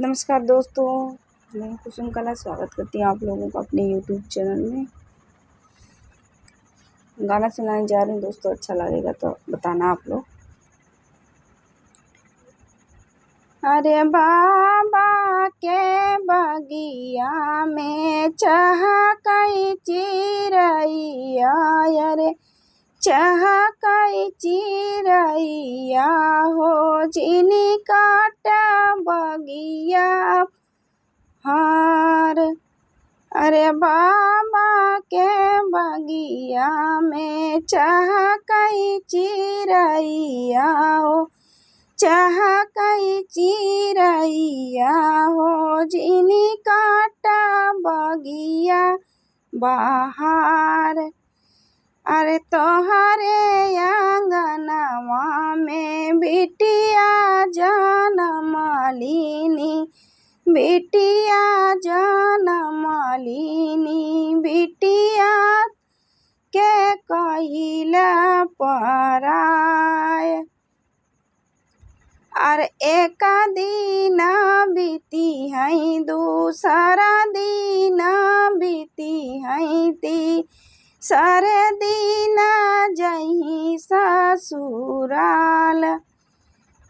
नमस्कार दोस्तों, मैं कुसुम कला स्वागत करती हूँ आप लोगों का अपने यूट्यूब चैनल में। गाना सुनाने जा रही हूँ दोस्तों, अच्छा लगेगा तो बताना आप लोग। अरे बाबा के बगिया में चहकई चिरैया, अरे चहकई चिरैया हो, जिनी काट बगिया हार। अरे बाबा के बगिया में चहकई चिरैया हो, चहकई चिरैया हो, जिनी काटा बगिया बहार। अरे तोहरे आंगनवा में बिटिया जनमलिनी, बिटिया जनमलिनी, बिटिया के कहिला पराय। और एक दिन बीती है, दूसरा दिन बीती है, तीसरे दिन जही ससुराल।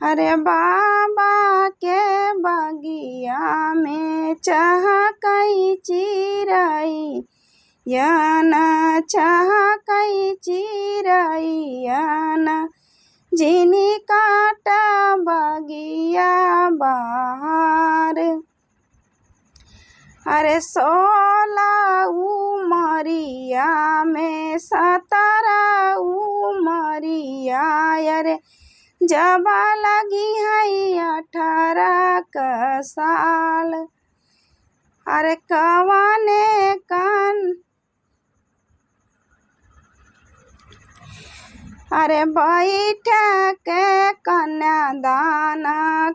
अरे बाबा के बगिया में चहकई चिरैया न, चहकई चिरैया न, जिनी काटा बगिया बहार। अरे 16 उमरिया में 17 उमरिया, अरे जब लगी है 18 क साल। अरे कवने कान, अरे बैठ के कन्यादान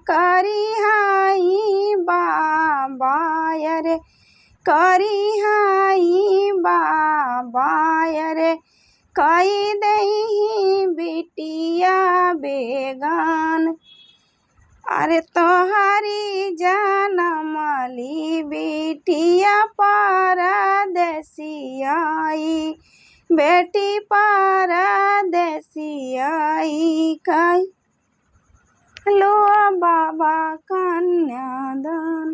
करी हाई बाबा, अरे करी हाई बाबा, अरे कई दही बिटिया बेगान। अरे तोहरी जनमली बिटिया परदेसियाई, बेटी परदेसियाई, कई लो बाबा कन्यादान।